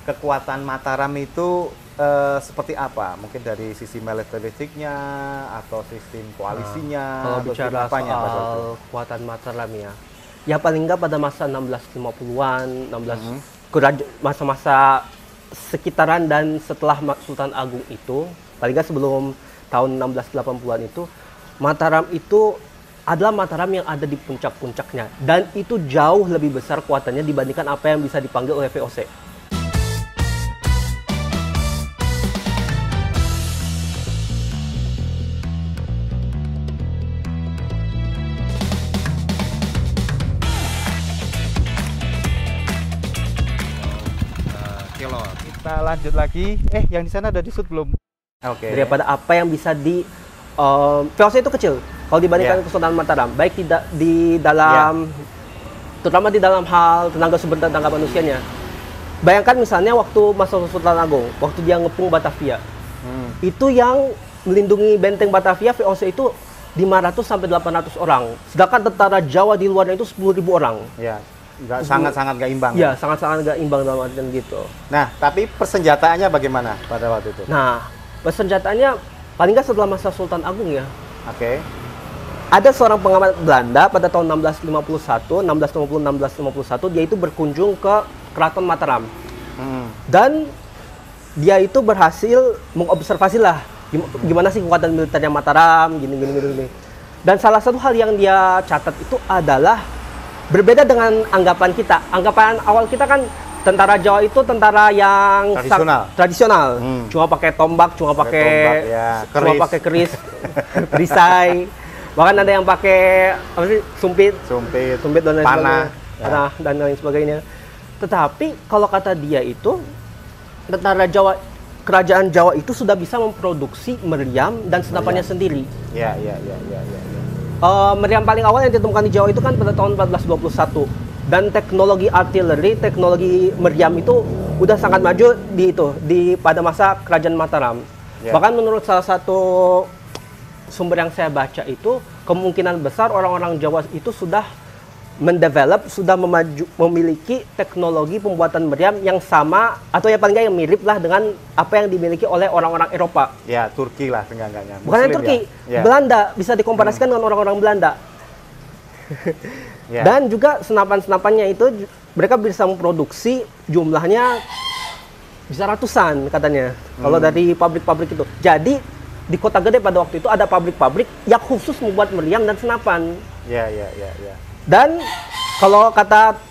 kekuatan Mataram itu seperti apa? Mungkin dari sisi militeristiknya atau sistem koalisinya? Kalau atau bicara apanya, soal kekuatan Mataram ya paling nggak pada masa 1650-an, masa-masa sekitaran dan setelah Sultan Agung itu, paling nggak sebelum tahun 1680-an itu, Mataram itu adalah Mataram yang ada di puncak-puncaknya, dan itu jauh lebih besar kuatannya dibandingkan apa yang bisa dipanggil oleh VOC. Kita lanjut lagi. Yang di sana ada disut belum? Oke. Daripada apa yang bisa VOC itu kecil kalau dibandingkan Kesultanan Mataram, baik tidak di dalam terutama di dalam hal tenaga sumber dan tenaga manusianya. Bayangkan misalnya waktu masa Sultan Agung, waktu dia ngepung Batavia, itu yang melindungi benteng Batavia VOC itu 500 sampai 800 orang, sedangkan tentara Jawa di luarnya itu 10.000 orang. Ya. Sangat-sangat nggak imbang. Ya, sangat-sangat nggak imbang dalam artian gitu. Nah, tapi persenjataannya bagaimana pada waktu itu? Nah, persenjataannya paling nggak setelah masa Sultan Agung ya. Oke. Ada seorang pengamat Belanda pada tahun 1651, dia itu berkunjung ke Keraton Mataram. Dan dia itu berhasil mengobservasi lah gimana sih kekuatan militernya Mataram, gini. Dan salah satu hal yang dia catat itu adalah berbeda dengan anggapan kita. Anggapan awal kita kan tentara Jawa itu tentara yang tradisional. Cuma pakai tombak, cuma pakai keris, perisai. Bahkan ada yang pakai sumpit dan lain sebagainya. Dan lain sebagainya. Tetapi kalau kata dia itu tentara Jawa, kerajaan Jawa itu sudah bisa memproduksi meriam dan senapannya sendiri. Iya. Meriam paling awal yang ditemukan di Jawa itu kan pada tahun 1421, dan teknologi artileri, teknologi meriam itu udah sangat maju pada masa kerajaan Mataram. Bahkan menurut salah satu sumber yang saya baca itu, kemungkinan besar orang-orang Jawa itu sudah memiliki teknologi pembuatan meriam yang sama atau yang paling nggak yang mirip lah dengan apa yang dimiliki oleh orang-orang Eropa. Ya, Turki lah seenggaknya. Bukan Turki, Belanda, bisa dikomparasikan dengan orang-orang Belanda. Dan juga senapan-senapannya itu mereka bisa memproduksi, jumlahnya bisa ratusan katanya. Kalau dari pabrik-pabrik itu. Jadi di Kota Gede pada waktu itu ada pabrik-pabrik yang khusus membuat meriam dan senapan. Ya. Dan kalau kata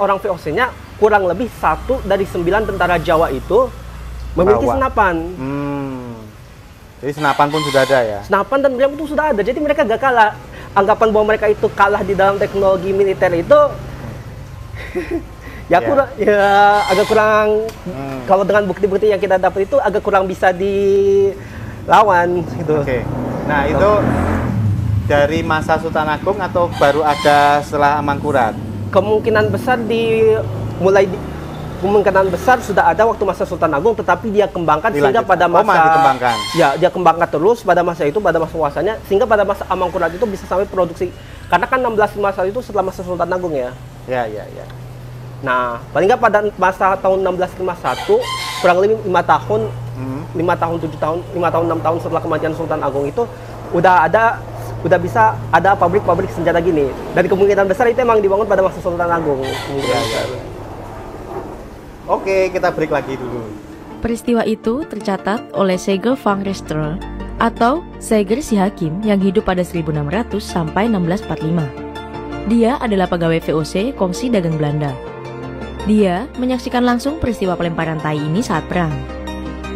orang VOC-nya, kurang lebih 1 dari 9 tentara Jawa itu memiliki senapan. Jadi senapan pun sudah ada ya? Senapan dan meriam itu sudah ada, jadi mereka gak kalah. Anggapan bahwa mereka itu kalah di dalam teknologi militer itu agak kurang. Kalau dengan bukti-bukti yang kita dapat itu agak kurang bisa dilawan gitu. Oke. Nah, itu dari masa Sultan Agung atau baru ada setelah Amangkurat? Kemungkinan besar sudah ada waktu masa Sultan Agung, tetapi dia kembangkan sehingga pada masa dikembangkan. Ya, dia kembangkan terus pada masa itu, pada masa kuasanya, sehingga pada masa Amangkurat itu bisa sampai produksi. Karena kan 1651 itu setelah masa Sultan Agung ya. Ya. Nah, paling nggak pada masa tahun 1651, kurang lebih 5 tahun, 5 tahun 6 tahun setelah kematian Sultan Agung itu udah bisa ada pabrik-pabrik senjata gini. Dan kemungkinan besar itu emang dibangun pada masa Sultan Agung. Oke, kita break lagi dulu. Peristiwa itu tercatat oleh Segel van Restre atau Seger si Hakim yang hidup pada 1600 sampai 1645. Dia adalah pegawai VOC Komisi Dagang Belanda. Dia menyaksikan langsung peristiwa pelemparan tai ini saat perang.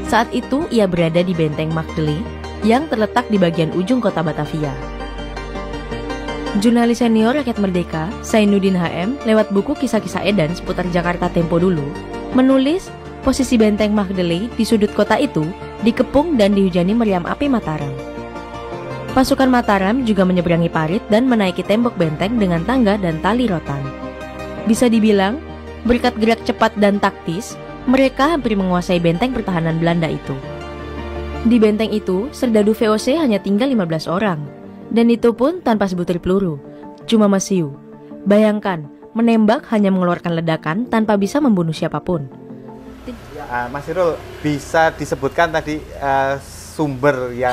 Saat itu ia berada di benteng Magdeli yang terletak di bagian ujung kota Batavia. Jurnalis senior Rakyat Merdeka, Zainuddin HM, lewat buku kisah-kisah edan seputar Jakarta Tempo dulu, menulis posisi benteng Magdeli di sudut kota itu dikepung dan dihujani meriam api Mataram. Pasukan Mataram juga menyeberangi parit dan menaiki tembok benteng dengan tangga dan tali rotan. Bisa dibilang, berkat gerak cepat dan taktis, mereka hampir menguasai benteng pertahanan Belanda itu. Di benteng itu, serdadu VOC hanya tinggal 15 orang. Dan itu pun tanpa sebutir peluru, cuma mesiu. Bayangkan, menembak hanya mengeluarkan ledakan tanpa bisa membunuh siapapun. Mas Irul, bisa disebutkan tadi sumber yang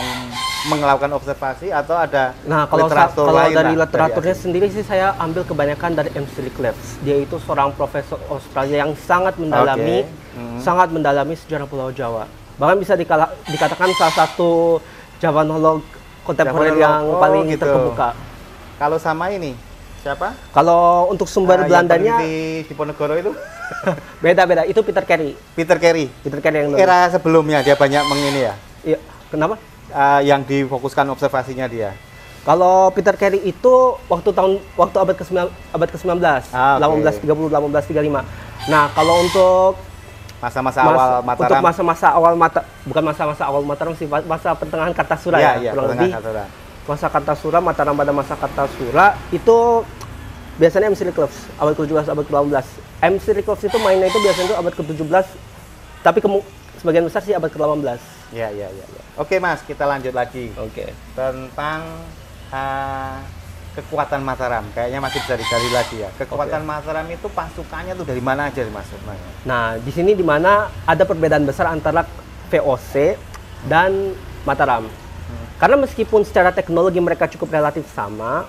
melakukan observasi atau ada kalau lain dari lah, literaturnya dari sendiri sih saya ambil kebanyakan dari M.C. Cleves. Dia itu seorang profesor Australia yang sangat mendalami sejarah Pulau Jawa. Bahkan bisa dikatakan salah satu Javanolog kontemporer yang paling gitu. terkemuka. Kalau sama ini siapa? Kalau untuk sumber Belandanya di Diponegoro itu beda. Itu Peter Carey. Peter Carey yang era sebelumnya dia banyak mengini ya. Iya, kenapa? Yang difokuskan observasinya dia. Kalau Peter Carey itu waktu abad ke-19, 1830 1835. Nah, kalau untuk masa-masa awal Mataram. Untuk masa-masa awal bukan masa-masa awal Mataram sih, masa pertengahan Kartasura kurang lebih. Masa Kartasura, Mataram pada masa Kartasura itu biasanya M.C. Cleves abad ke-17, abad ke-18. M.C. Cleves itu mainnya itu biasanya itu abad ke-17, tapi sebagian besar sih abad ke-18. Ya. Oke Mas, kita lanjut lagi. Oke. Tentang kekuatan Mataram. Kayaknya masih bisa digali lagi ya. Kekuatan Mataram itu pasukannya tuh dari mana aja Mas? Nah, di sini di mana ada perbedaan besar antara VOC dan Mataram. Karena meskipun secara teknologi mereka cukup relatif sama,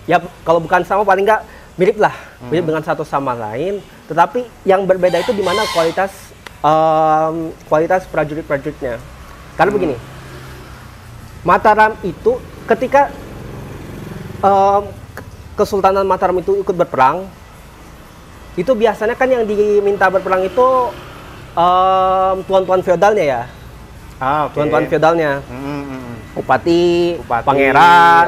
ya kalau bukan sama paling nggak mirip lah, mirip dengan satu sama lain. Tetapi yang berbeda itu di mana kualitas prajurit-prajuritnya. Karena begini, Mataram itu ketika Kesultanan Mataram itu ikut berperang, itu biasanya kan yang diminta berperang itu tuan-tuan feodalnya ya. Tuan-tuan feodalnya. Bupati, pangeran,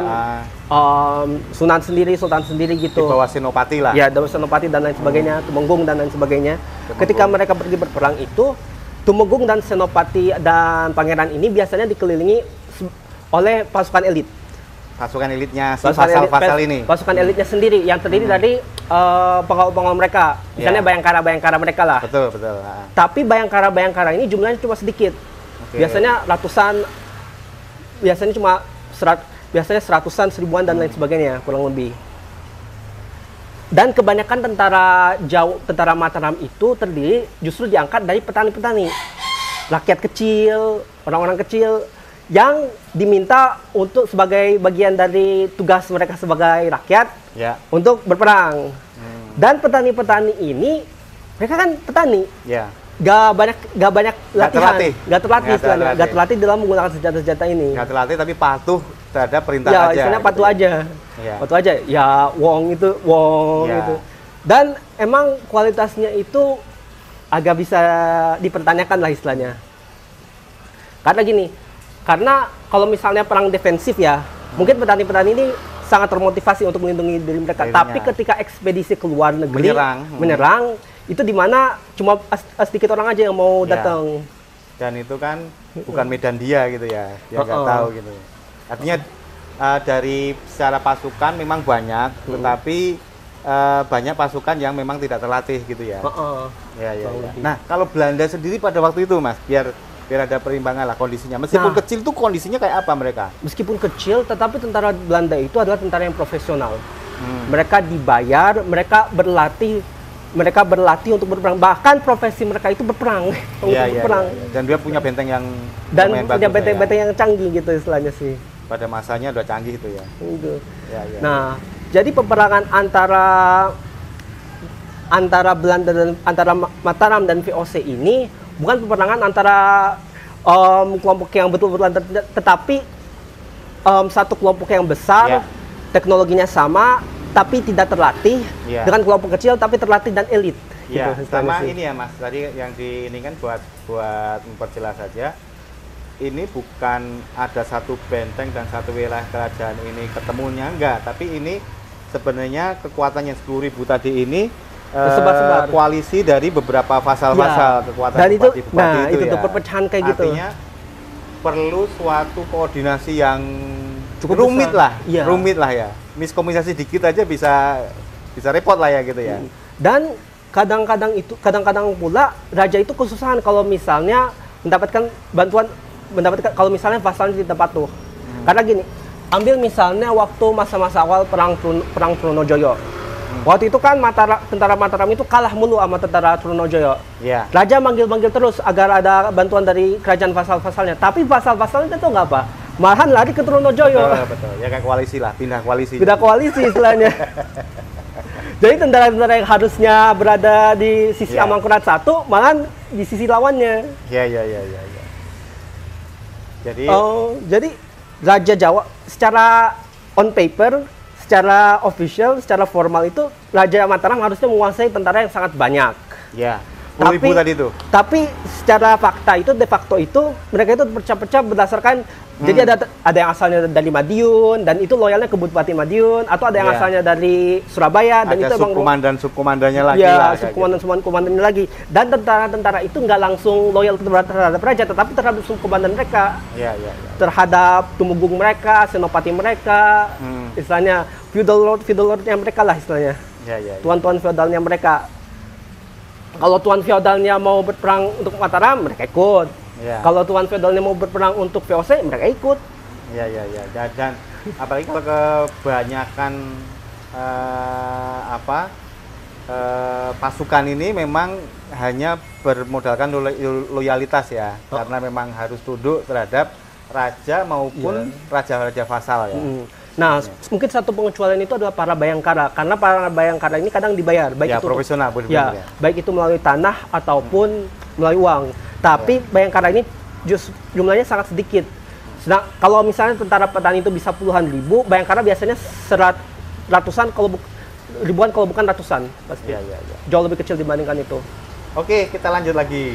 Sunan sendiri, Sultan sendiri gitu. Di bawah senopati lah. Ya, di bawah senopati dan lain sebagainya, Tumenggung dan lain sebagainya. Ketika mereka pergi berperang itu, Tumenggung dan senopati dan pangeran ini biasanya dikelilingi oleh pasukan elit. Pasukan elitnya, fasal-fasal ini. Pasukan elitnya sendiri yang terdiri dari pengawal-pengawal mereka. Misalnya bayangkara-bayangkara mereka lah. Betul. Tapi bayangkara-bayangkara ini jumlahnya cuma sedikit. Biasanya ratusan, biasanya seratusan, seribuan dan lain sebagainya, kurang lebih. Dan kebanyakan tentara Mataram itu terdiri justru diangkat dari petani-petani, rakyat kecil, orang-orang kecil yang diminta untuk sebagai bagian dari tugas mereka sebagai rakyat untuk berperang. Dan petani-petani ini mereka kan petani. Gak banyak latihan, gak terlatih dalam menggunakan senjata-senjata ini. Gak terlatih tapi patuh terhadap perintah aja. Istilahnya patuh aja. Patuh aja. Ya wong itu. Dan emang kualitasnya itu agak bisa dipertanyakan lah istilahnya. Karena kalau misalnya perang defensif ya, mungkin petani-petani ini sangat termotivasi untuk melindungi diri mereka. Tapi ketika ekspedisi ke luar negeri menyerang itu di mana cuma sedikit orang aja yang mau datang. Dan itu kan bukan medan dia gitu ya, dia nggak tahu gitu. Artinya dari secara pasukan memang banyak, tetapi banyak pasukan yang memang tidak terlatih gitu ya. Nah kalau Belanda sendiri pada waktu itu Mas, biar ada perimbangan lah kondisinya. Meskipun kecil tuh kondisinya kayak apa mereka? Meskipun kecil, tetapi tentara Belanda itu adalah tentara yang profesional. Mereka dibayar, mereka berlatih untuk berperang. Bahkan profesi mereka itu berperang. Dan dia punya benteng yang punya benteng yang canggih gitu istilahnya sih. Pada masanya udah canggih itu ya. Nah, jadi peperangan antara Belanda dan antara Mataram dan VOC ini bukan peperangan antara kelompok yang betul-betul tetapi satu kelompok yang besar, teknologinya sama, tapi tidak terlatih, dengan kelompok kecil tapi terlatih dan elit. Sama ini ya Mas, tadi yang diinginkan buat memperjelas saja, ini bukan ada satu benteng dan satu wilayah kerajaan ini ketemunya, enggak, tapi ini sebenarnya kekuatannya 10.000 tadi ini koalisi dari beberapa fasal-fasal kekuatan dan bupati-bupati itu tuh perpecahan kayak gitu. Artinya perlu suatu koordinasi yang cukup rumit lah, rumit lah ya. Miskomunikasi dikit aja bisa repot lah ya gitu ya. Dan kadang-kadang pula raja itu kesusahan kalau misalnya mendapatkan kalau misalnya vasalnya tidak patuh. Karena gini, ambil misalnya waktu masa-masa awal perang Trunojoyo. Waktu itu kan tentara Mataram itu kalah mulu sama tentara Trunojoyo. Ya. Raja manggil-manggil terus agar ada bantuan dari kerajaan vasal-vasalnya. Tapi vasal-vasalnya itu nggak apa, malahan lari ke Trunojoyo. Betul. Ya kayak koalisi lah, pindah koalisi. Pindah koalisi istilahnya. Jadi tentara-tentara yang harusnya berada di sisi Amangkurat I, malahan di sisi lawannya. Ya. Jadi Raja Jawa secara on paper, secara official, secara formal itu Raja Mataram harusnya menguasai tentara yang sangat banyak. Ya. 10.000 tadi itu. Tapi secara fakta itu, de facto itu mereka itu terpecah-pecah berdasarkan jadi ada yang asalnya dari Madiun dan itu loyalnya ke Bupati Madiun, atau ada yang asalnya dari Surabaya dan ada itu subkomandannya lagi lah. Subkomandannya lagi. Dan tentara-tentara itu nggak langsung loyal terhadap raja, tetapi terhadap subkomandan mereka. Ya. Terhadap tumenggung mereka, senopati mereka, istilahnya feudal lordnya mereka lah istilahnya. Ya. Tuan-tuan feodalnya mereka. Kalau tuan feodalnya mau berperang untuk Mataram, mereka ikut. Ya. Kalau tuan feodalnya mau berperang untuk VOC, mereka ikut. Ya. Dan apalagi kalau kebanyakan pasukan ini memang hanya bermodalkan loyalitas ya, karena memang harus tunduk terhadap raja maupun raja-raja vasal ya. Nah, mungkin satu pengecualian itu adalah para bayangkara, karena para bayangkara ini kadang dibayar, baik itu profesional, baik itu melalui tanah ataupun melalui uang. Tapi bayangkara ini jumlahnya sangat sedikit. Sedang kalau misalnya tentara petani itu bisa puluhan ribu, bayangkara biasanya ratusan, ribuan kalau bukan ratusan pasti. Ya. Jauh lebih kecil dibandingkan itu. Oke, kita lanjut lagi.